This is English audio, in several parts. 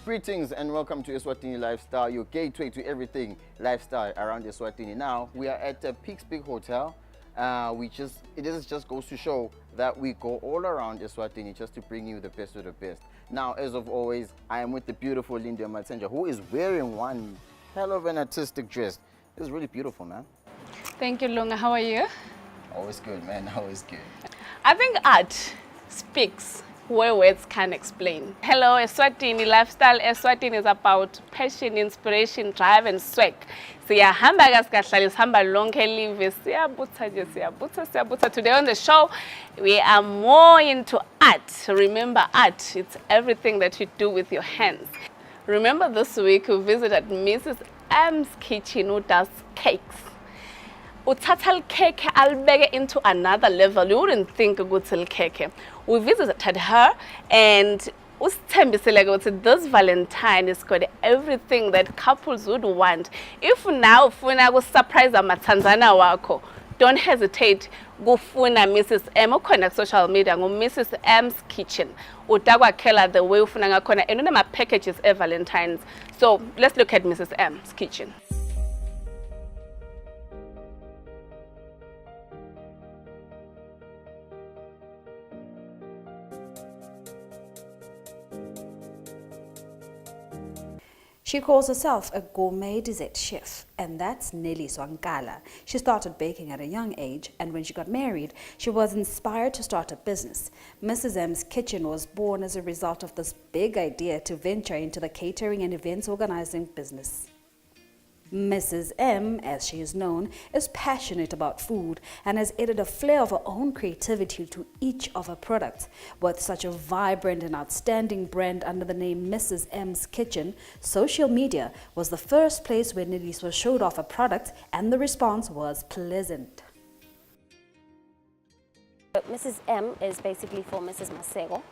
Greetings and welcome to Eswatini Lifestyle, your gateway to everything lifestyle around Eswatini. Now, we are at the Peaks Big Hotel. It just goes to show that we go all around Eswatini just to bring you the best of the best. Now, as of always, I am with the beautiful Linda Matenja, who is wearing one hell of an artistic dress. This is really beautiful, man. Thank you, Lunga. How are you? Always good, man. Always good. I think art speaks where words can explain. Hello, Eswatini Lifestyle. Eswatini is about passion, inspiration, drive, and swag. Siyahamba kaskahlali sihamba lonke live siyabutha nje siyabutha. Today on the show, we are more into art. Remember, art, it's everything that you do with your hands. Remember this week we visited Mrs. M's kitchen, who does cakes. Uthatha cake albeke into another level. You wouldn't think ukuthi cake. We visited her and usithembisile ukuthi this Valentine is got everything that couples would want. If now ufuna usurprise amathanzana wakho, don't hesitate. Gufuna Mrs. M ukhona social media Mrs. M's Kitchen. Utakwakhela the way ufuna ngakhona and unama packages Valentines. So let's look at Mrs. M's Kitchen. She calls herself a gourmet dessert chef, and that's Nelly Swankala. She started baking at a young age, and when she got married, she was inspired to start a business. Mrs. M's Kitchen was born as a result of this big idea to venture into the catering and events organizing business. Mrs. M, as she is known, is passionate about food and has added a flair of her own creativity to each of her products. With such a vibrant and outstanding brand under the name Mrs. M's Kitchen, social media was the first place where Nelisa showed off her products, and the response was pleasant. Mrs. M is basically for Mrs. Masego.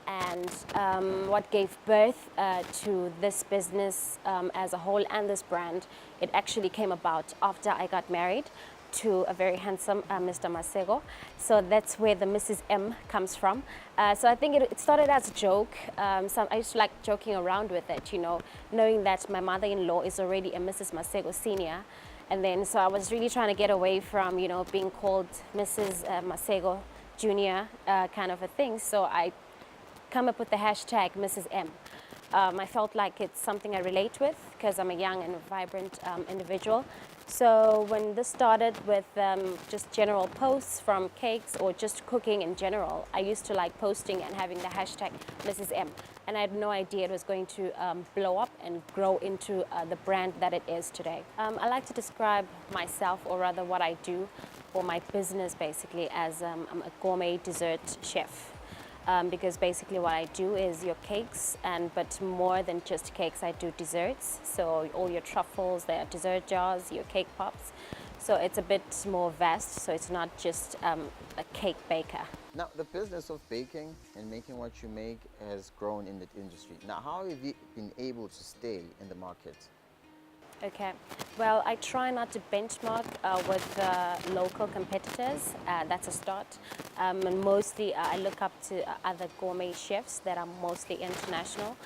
And what gave birth to this business as a whole and this brand, it actually came about after I got married to a very handsome Mr. Masego. So that's where the Mrs. M comes from. So I think it started as a joke. I used to like joking around with it, you know, knowing that my mother-in-law is already a Mrs. Masego Senior. And then so I was really trying to get away from, you know, being called Mrs. Masego Junior kind of a thing. So I come up with the hashtag Mrs. M. I felt like it's something I relate with because I'm a young and vibrant individual. So when this started with just general posts from cakes or just cooking in general, I used to like posting and having the hashtag Mrs. M. And I had no idea it was going to blow up and grow into the brand that it is today. I like to describe myself, or rather what I do, or my business basically, as I'm a gourmet dessert chef. Because basically what I do is your cakes, but more than just cakes, I do desserts. So all your truffles, there are dessert jars, your cake pops. So it's a bit more vast, so it's not just a cake baker. Now, the business of baking and making what you make has grown in the industry. Now, how have you been able to stay in the market? Okay, well, I try not to benchmark with local competitors. That's a start. And mostly I look up to other gourmet chefs that are mostly international,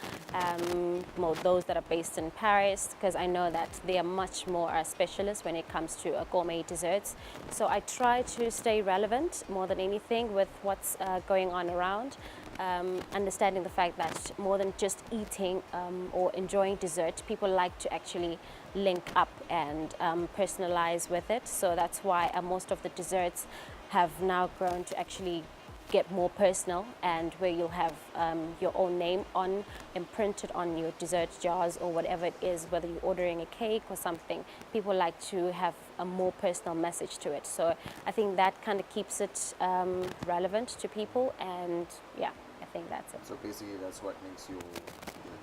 those that are based in Paris, because I know that they are much more specialists when it comes to gourmet desserts. So I try to stay relevant more than anything with what's going on around. Understanding the fact that more than just eating or enjoying dessert, people like to actually link up and personalize with it. So that's why most of the desserts have now grown to actually get more personal, and where you'll have your own name imprinted on your dessert jars or whatever it is, whether you're ordering a cake or something. People like to have a more personal message to it. So I think that kind of keeps it relevant to people, and yeah, I think that's it. So basically that's what makes your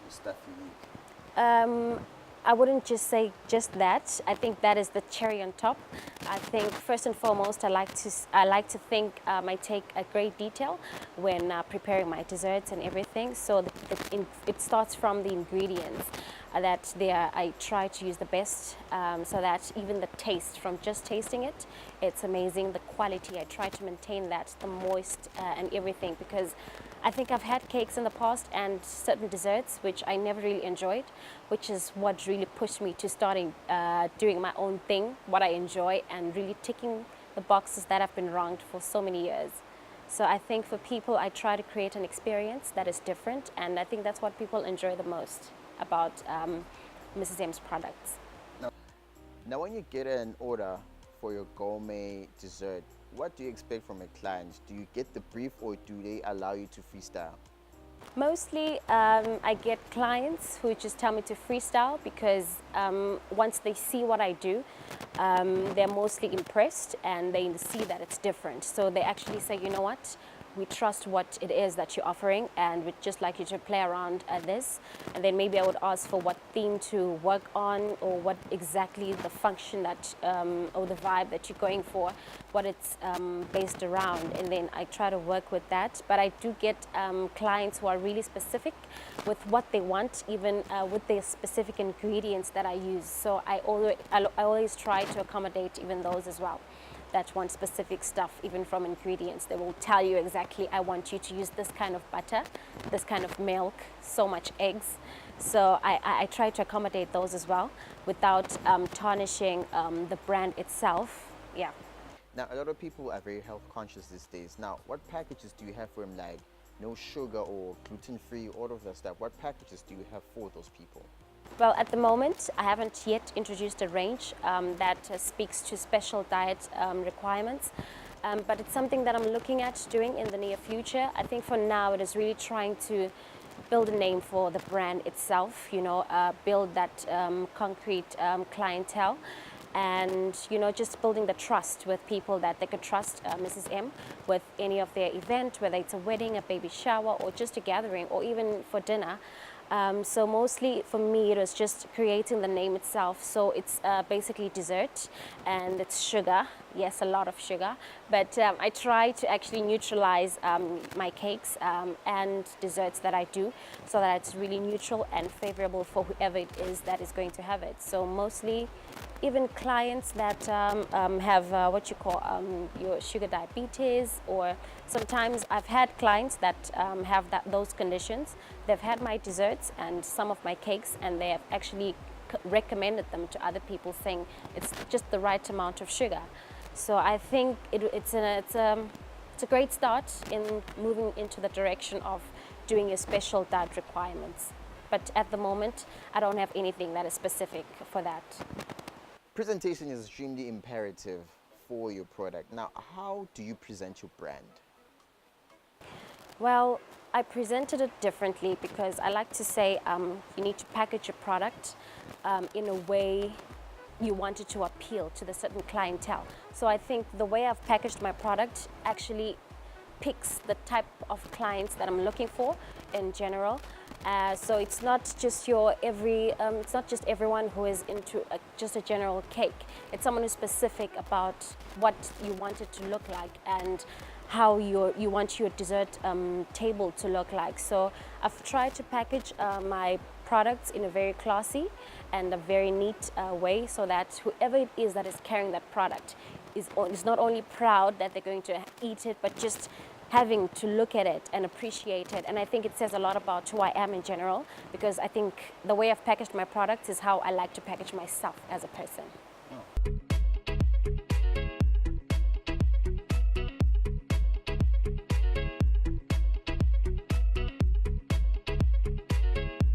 stuff unique? I wouldn't just say just that. I think that is the cherry on top. I think first and foremost, I like to think I take a great detail when preparing my desserts and everything. So it starts from the ingredients that I try to use the best, so that even the taste, from just tasting it, it's amazing. The quality, I try to maintain that, the moist and everything, because I think I've had cakes in the past and certain desserts which I never really enjoyed, which is what really pushed me to starting doing my own thing, what I enjoy, and really ticking the boxes that have been wronged for so many years. So I think for people, I try to create an experience that is different, and I think that's what people enjoy the most about Mrs. M's products. Now, when you get an order for your gourmet dessert, what do you expect from a client? Do you get the brief, or do they allow you to freestyle? Mostly, I get clients who just tell me to freestyle because once they see what I do, they're mostly impressed and they see that it's different. So they actually say, you know what, we trust what it is that you're offering, and we'd just like you to play around at this. And then maybe I would ask for what theme to work on, or what exactly the function that, or the vibe that you're going for, what it's based around. And then I try to work with that. But I do get clients who are really specific with what they want, even with the specific ingredients that I use. So I always try to accommodate even those as well, that want specific stuff, even from ingredients. They will tell you exactly, I want you to use this kind of butter, this kind of milk, so much eggs. So I try to accommodate those as well without tarnishing the brand itself. Yeah. Now, a lot of people are very health conscious these days. Now, what packages do you have for them, like no sugar or gluten-free, all of that stuff? What packages do you have for those people? Well, at the moment, I haven't yet introduced a range that speaks to special diet requirements, but it's something that I'm looking at doing in the near future. I think for now, it is really trying to build a name for the brand itself, you know, build that concrete clientele, and, you know, just building the trust with people that they could trust Mrs. M with any of their event, whether it's a wedding, a baby shower, or just a gathering, or even for dinner. So mostly for me, it was just creating the name itself. So it's basically dessert, and it's sugar. Yes, a lot of sugar. But I try to actually neutralize my cakes and desserts that I do, so that it's really neutral and favorable for whoever it is that is going to have it. So mostly, even clients that have what you call your sugar diabetes, or sometimes I've had clients that have those conditions. They've had my desserts and some of my cakes, and they have actually recommended them to other people, saying it's just the right amount of sugar. So I think it's a great start in moving into the direction of doing your special diet requirements. But at the moment, I don't have anything that is specific for that. Presentation is extremely imperative for your product. Now, how do you present your brand? Well, I presented it differently because I like to say you need to package your product in a way you want it to appeal to the certain clientele. So I think the way I've packaged my product actually picks the type of clients that I'm looking for in general. So it's not just it's not just everyone who is into just a general cake. It's someone who's specific about what you want it to look like and how you want your dessert table to look like. So I've tried to package my products in a very classy and a very neat way, so that whoever it is that is carrying that product is not only proud that they're going to eat it, but just having to look at it and appreciate it. And I think it says a lot about who I am in general, because I think the way I've packaged my products is how I like to package myself as a person.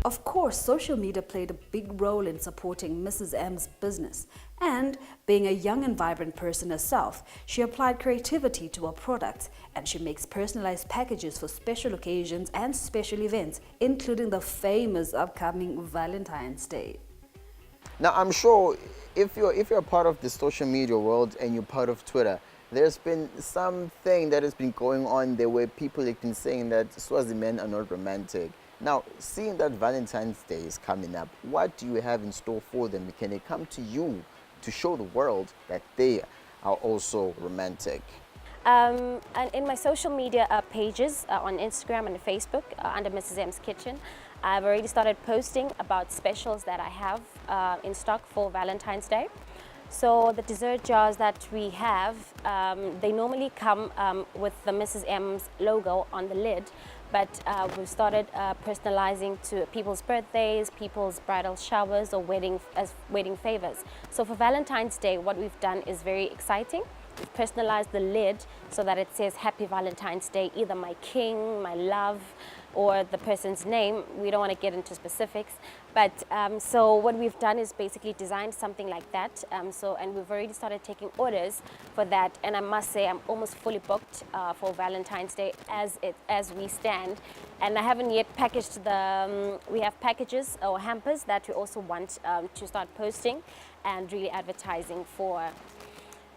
Of course, social media played a big role in supporting Mrs. M's business, and being a young and vibrant person herself, she applied creativity to her products, and she makes personalized packages for special occasions and special events, including the famous upcoming Valentine's Day. Now, I'm sure if you're part of the social media world and you're part of Twitter, there's been something that has been going on there where people have been saying that Swazi men are not romantic. Now, seeing that Valentine's Day is coming up, what do you have in store for them? Can they come to you to show the world that they are also romantic? And in my social media pages on Instagram and Facebook under Mrs. M's Kitchen, I've already started posting about specials that I have in stock for Valentine's Day. So the dessert jars that we have, they normally come with the Mrs. M's logo on the lid, but we've started personalizing to people's birthdays, people's bridal showers, or wedding favors. So for Valentine's Day, what we've done is very exciting. We've personalized the lid so that it says Happy Valentine's Day, either my king, my love, or the person's name. We don't want to get into specifics, but so what we've done is basically designed something like that. And we've already started taking orders for that, and I must say I'm almost fully booked for Valentine's Day as we stand. And I haven't yet packaged the, we have packages or hampers that we also want to start posting and really advertising for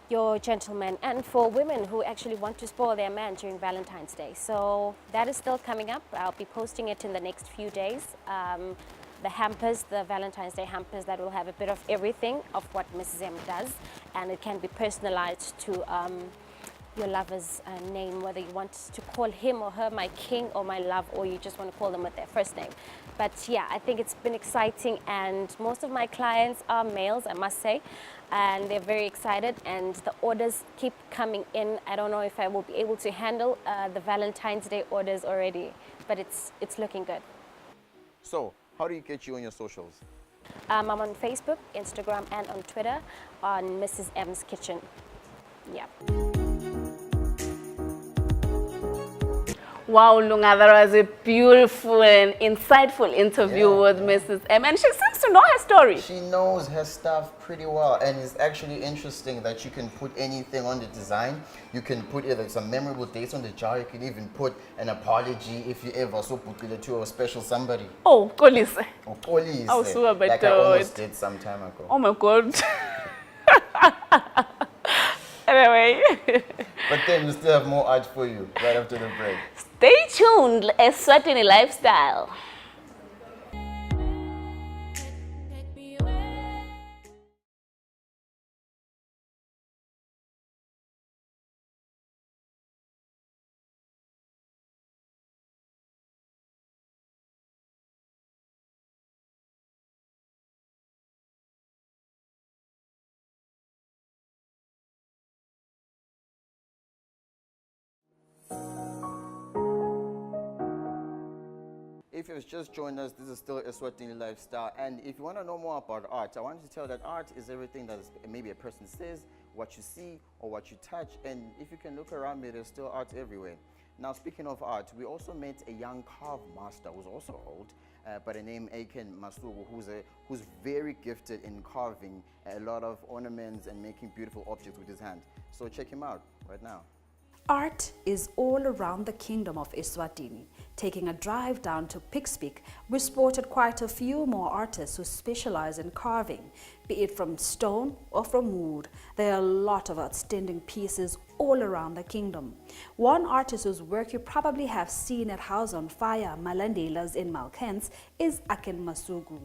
your gentlemen and for women who actually want to spoil their man during Valentine's Day. So that is still coming up. I'll be posting it in the next few days. The hampers, the Valentine's Day hampers, that will have a bit of everything of what Mrs. M does, and it can be personalized to your lover's name, whether you want to call him or her my king or my love, or you just want to call them with their first name. But yeah, I think it's been exciting, and most of my clients are males, I must say, and they're very excited, and the orders keep coming in. I don't know if I will be able to handle the Valentine's Day orders already, but it's looking good. So, how do you get you on your socials? I'm on Facebook, Instagram, and on Twitter on Mrs. M's Kitchen. Yeah. Wow, Lunga, that was a beautiful and insightful interview with Mrs. M, and she seems to know her story. She knows her stuff pretty well, and it's actually interesting that you can put anything on the design. You can put either some memorable dates on the jar. You can even put an apology if you ever so put it to a special somebody. Oh, Kolise. Or police. Oh, so like I almost did some time ago. Oh my God. Anyway. But then we still have more art for you right after the break. Stay tuned, Eswatini Lifestyle. If you've just joined us, this is still Eswatini Lifestyle, and if you want to know more about art, I want to tell that art is everything that maybe a person says, what you see, or what you touch, and if you can look around me, there's still art everywhere. Now, speaking of art, we also met a young carve master who's also old, by the name Aiken Masuku, who's very gifted in carving a lot of ornaments and making beautiful objects with his hand. So check him out right now. Art is all around the kingdom of Eswatini. Taking a drive down to Pixpeak, we spotted quite a few more artists who specialize in carving, be it from stone or from wood. There are a lot of outstanding pieces all around the kingdom. One artist whose work you probably have seen at House on Fire, Malandelas in Malkens, is Aiken Masuku.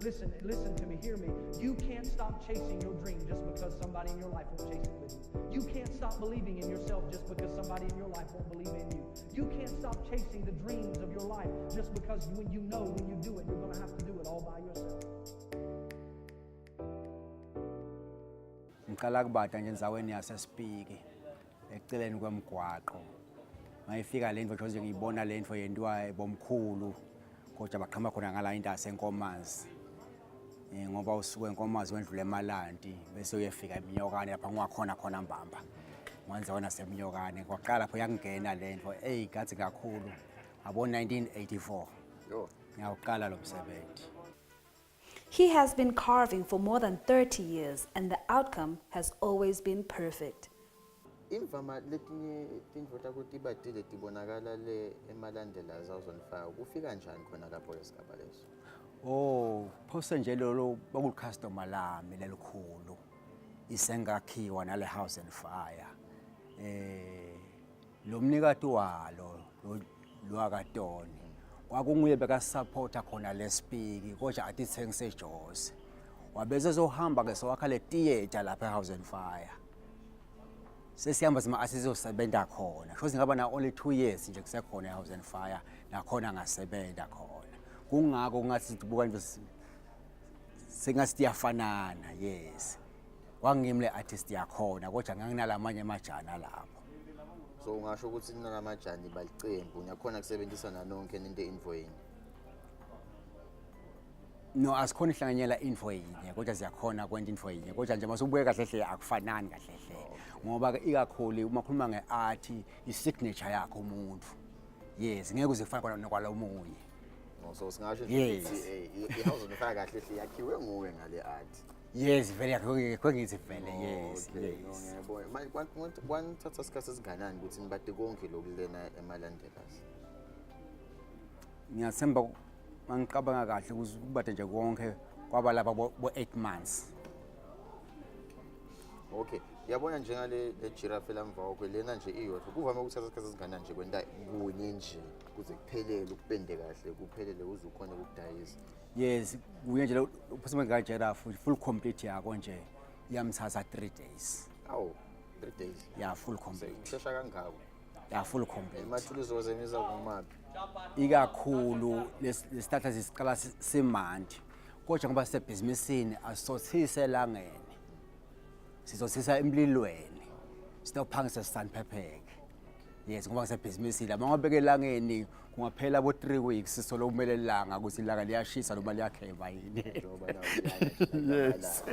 Listen to me, hear me. You can't stop chasing your dream just because somebody in your life won't chase it with you. You can't stop believing in yourself just because somebody in your life won't believe in you. You can't stop chasing the dreams of your life just because when you know when you do it, you're going to have to do it all by yourself. Ngiqala kubada nje enzaweni yasesipiki eceleni kwemgwaqo. Mayifika le ndvo nje ngiyibona le ndvo yentiwa bomkhulu kodwa baqhama khona ngala into yasenkomazi. Ngoba usuke enkomazi wendlule eMalanti bese uyefika eminyokane lapha ngakhona khona mbamba. Manje wona seminyokane kwaqala lapho yakungena le ndvo gathi kakhulu. Abo 1984. Yo, ngiyaqala lo msebenzi. He has been carving for more than 30 years, and the outcome has always been perfect. Imvama letinye tindvo takho tibatile tibonakala le eMalandela zawuzonifaka kufika njani khona lapho esigaba leso? Oh, phose nje lo bakucustomer lami lelikhulu isengakhiwa nale House and Fire. Lo mnikati walo lo akatoni kwakunguye beka supporta khona lesipiki kodwa athi thengise Jozi. Wabese sohamba ke sowakha le theater lapha eHouse and Fire. Sesihamba sima asizosebenza khona. Shothi ngaba na only 2 years nje kusekhona eHouse and Fire nakhona ngasebenza khona. Kungako ngathi sibuka nje singasiyafanana, yes. Wangimle artist yakhona kodwa nganginala amanye amajana lapho. So ungasho ukuthi nina namajani balicembu ngiyakhona kusebenzisana nonke ninte info yini. No, asikhona ihlanganyela info yinye kodwa siyakhona kwenta info yinye kodwa nje masubuye kahle hle akufanani kahle hle ngoba ikakhulu uma khuluma ngeart i-signature yakho umuntu. Yes, ngeke uze kufana nokwala omunye. No, so singasho ukuthi ihouse nifaka kahle hle yakhiwe nguwe ngale art. Yes, vele yakho ngithi vele yes. Okay, no ngiyabona. Manje kwanthatha isikhathi esinganani ukuthi nibade konke lokulena emalandelas. Ngiyathemba mangicabanga kahle ukuthi ubade nje konke kwaba laba bo 8 months. Okay, yabona njengale giraffe lamva kwakho lena nje iyodwa kuvame ukuthatha isikhathi esinganani nje kwenta kunye nje kuze kuphelele ukupende kahle kuphelele uze ukhona ukudayisa. Yes, kuye nje uphuma nga giraffe full complete yakho nje iyamthatha 3 days. Awu, 3 days. Yeah, full complete. Ushesha kangako. Yeah, full complete. Imathuluzi ozemisa kumaphi? Ikakhulu lesithatha sisiqala semandi kodwa ngoba sebhizinisini asothise elangeni sizothisa emlilweni sitophangisa sisaniphepheke. Yes, ngoba ngisebhizinisini lama ngabeke elangeni kungaphela abo 3 weeks sisolo kumele ilanga ukuthi ilanga liyashisa noma liyakheva yini. Yes.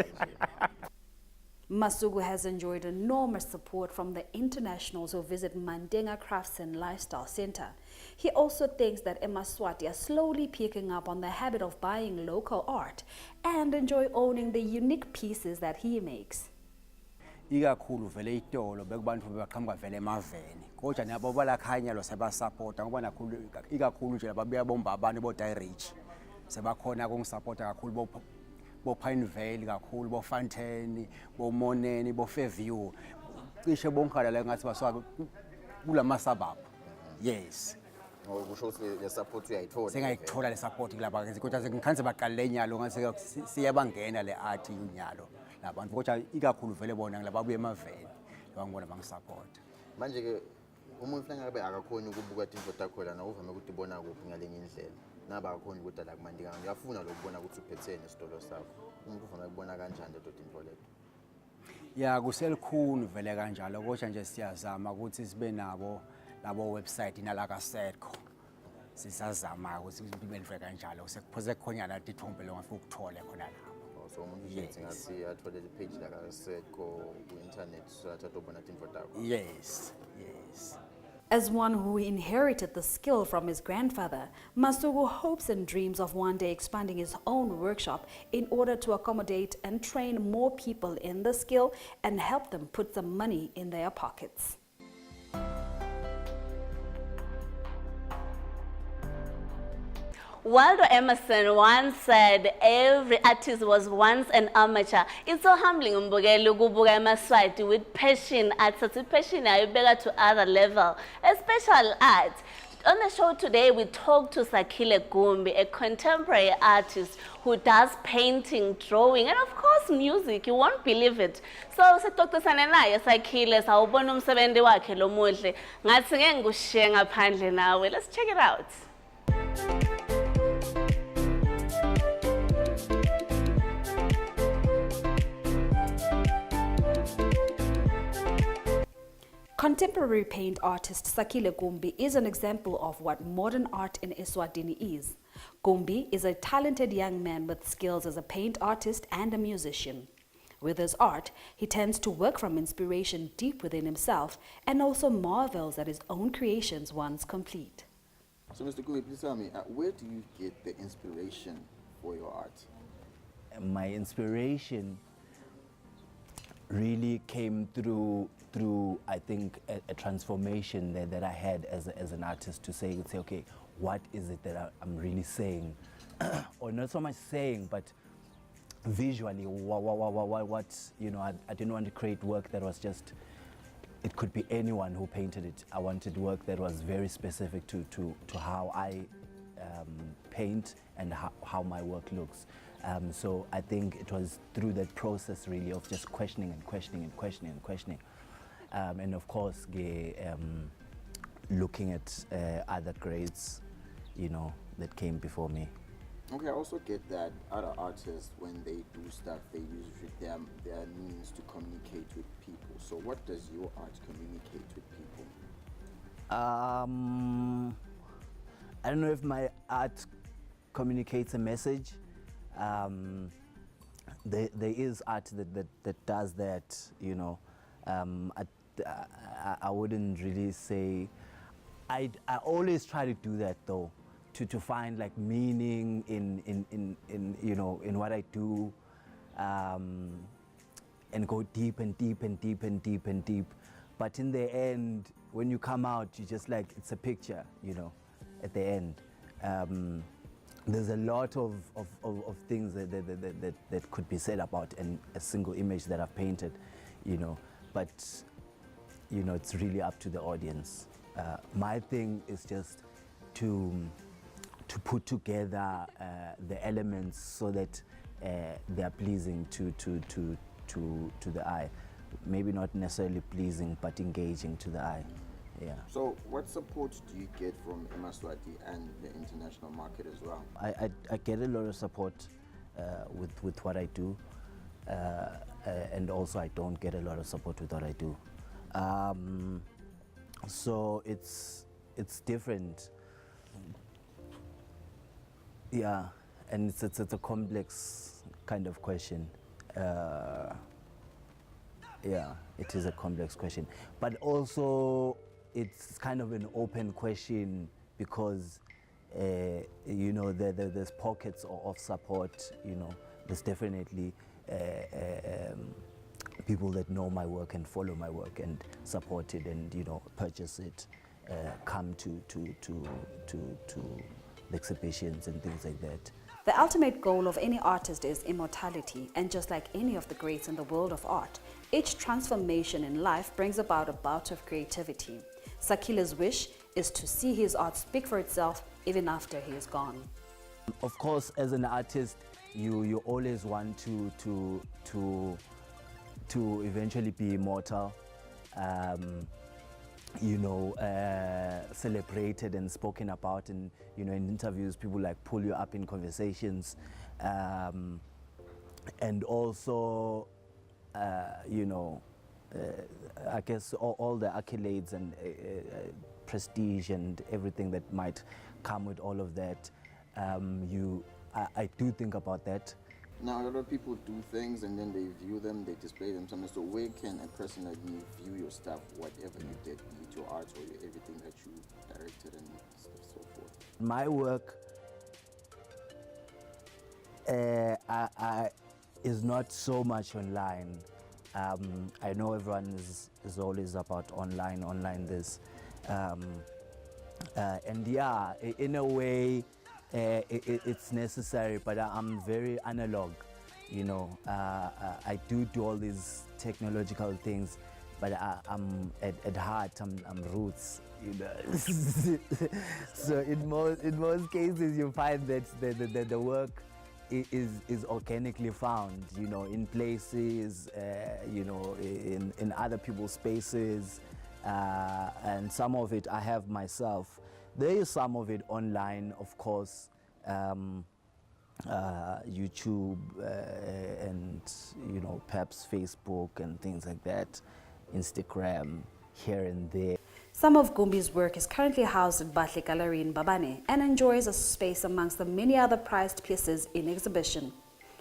Masuku has enjoyed enormous support from the internationals who visit Mandenga Crafts and Lifestyle Center. He also thinks that Eswatini are slowly picking up on the habit of buying local art and enjoy owning the unique pieces that he makes. Ikakhulu vele itolo bekubantu bebaqhamuka vele emaveni kodwa nabo balakhanya lo sebasupporta ngoba nakhulu ikakhulu nje lababuya bomba abantu bo Dietary sebakhona ukungisupporta kakhulu bo Pine Vale kakhulu bo Valentine bo Moneni bo Fairview cishe bonkhala la ngathi baswa kulama suburb. Yes. Ngokusho ukuthi le support uyayithola. Sengayithola le support kulaba kodwa ngikhanze baqale lenyalo ngathi siyabangena le art unyalo labantu kodwa ikakhulu vele bona lababuye emaveni bangibona bangisupport. Manje ke umuntu mhlawumbe ngabe akakhoni ukubuka into takho la nawuvame ukuthi ibona kuphi ngalenye indlela. Naba akakhoni ukuthi la kumandika ngiyafuna lokubona ukuthi uphethene isitolo sakho. Umuntu uvame ukubona kanjani le into leyo. Ya kuselikhulu vele kanjalo kodwa nje siyazama ukuthi sibe nabo labo website nalaka setco. Sisazama ukuthi sibe kanjalo sekuphoze khonyana tithombe lo ngafuna ukuthole khona la. So umuntu nje ngathi athole le page la setco ku internet so athatobona info takho. Yes, yes. As one who inherited the skill from his grandfather, Masuku hopes and dreams of one day expanding his own workshop in order to accommodate and train more people in the skill and help them put some money in their pockets. Waldo Emerson once said every artist was once an amateur. It's so humbling umbukela ukubuka emaswati with passion art, such passion ayibeka to other level, a special art. On the show today, we talk to Sakile Gumbi, a contemporary artist who does painting, drawing, and of course music. You won't believe it. So, sixoxisane naye Sakile sawubona umsebenzi wakhe lo muhle. Ngathi ngeke ngikushiye ngaphandle nawe. Let's check it out. Contemporary paint artist Sakile Gumbi is an example of what modern art in Eswatini is. Gumbi is a talented young man with skills as a paint artist and a musician. With his art, he tends to work from inspiration deep within himself and also marvels at his own creations once complete. So Mr. Gumbi, please tell me, where do you get the inspiration for your art? My inspiration really came through I think a transformation that I had as an artist to say okay, what is it that I'm really saying, or not so much saying, but visually what you know. I didn't want to create work that was just, it could be anyone who painted it. I wanted work that was very specific to how I paint and how my work looks. So I think it was through that process really of just questioning and questioning and questioning and questioning. And of course, looking at other grades, you know, that came before me. Okay, I also get that other artists, when they do stuff, they use their means to communicate with people. So what does your art communicate with people? I don't know if my art communicates a message. There is art that does that, you know. I wouldn't really say. I always try to do that though, to find like meaning in you know, in what I do, and go deep and deep and deep and deep and deep. But in the end, when you come out, you just like, it's a picture, you know, at the end. There's a lot of things that could be said about a single image that I've painted, you know, but, you know, it's really up to the audience. My thing is just to put together the elements so that they're pleasing to the eye. Maybe not necessarily pleasing, but engaging to the eye. Yeah. So what support do you get from Eswatini and the international market as well? I get a lot of support with what I do, and also I don't get a lot of support with what I do. So it's different. Yeah, and it's a complex kind of question. Yeah, it is a complex question, but also it's kind of an open question because you know, there's pockets of support. You know, there's definitely people that know my work and follow my work and support it and, you know, purchase it, come to the exhibitions and things like that. The ultimate goal of any artist is immortality, and just like any of the greats in the world of art, each transformation in life brings about a bout of creativity. Sakile's wish is to see his art speak for itself even after he is gone. Of course, as an artist, you always want to eventually be immortal, you know, celebrated and spoken about, and, you know, in interviews people like pull you up in conversations, and also you know, I guess all the accolades and prestige and everything that might come with all of that. I do think about that. Now, a lot of people do things and then they view them, they display them somewhere. So where can a person like me view your stuff, whatever you did, be it your art or everything that you directed and so forth? My work is not so much online. I know everyone is always about online this. And yeah, in a way, it's necessary, but I'm very analog, you know. I do all these technological things, but I'm at heart, I'm roots, you know. So in most cases, you find that the work is organically found, you know, in places, you know, in other people's spaces, and some of it I have myself. There is some of it online, of course, YouTube, and, you know, perhaps Facebook and things like that, Instagram, here and there. Some of Gumbi's work is currently housed at Batle Gallery in Babane and enjoys a space amongst the many other prized pieces in exhibition.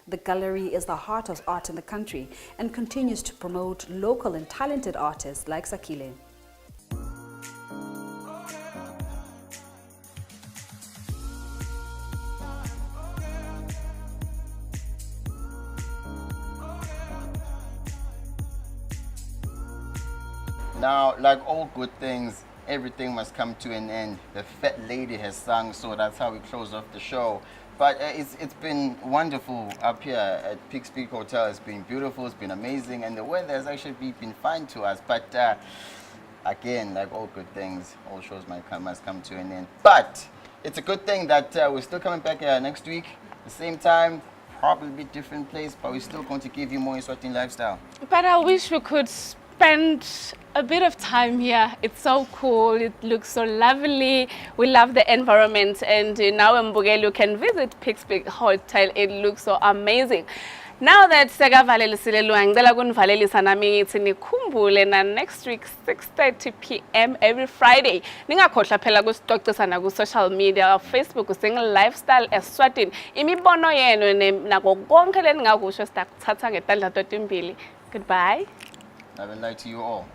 The gallery is the heart of art in the country and continues to promote local and talented artists like Sakile. Now, like all good things, everything must come to an end. The fat lady has sung, so that's how we close off the show. But it's been wonderful up here at Peaks Peak Hotel. It's been beautiful, it's been amazing, and the weather has actually been fine to us. But again, like all good things, all shows must come to an end. But it's a good thing that we're still coming back next week, the same time, probably different place, but we're still going to give you more Eswatini lifestyle. But I wish we could spend a bit of time here. It's so cool, it looks so lovely, we love the environment, and now in Mbugeli you can visit Peaks Peak Hotel. It looks so amazing. Now that sekavalelisile lwa ngicela kunivalelisa nami ngithi nikhumbule na next week 6:30 p.m. every Friday. Ningakhohlwa phela kusixoxisana ku social media Facebook Lifestyle Eswatini. Imibono yenu nako konke leningakusho sitakuthatha ngetandla totimbili. Goodbye. Have a night to you all.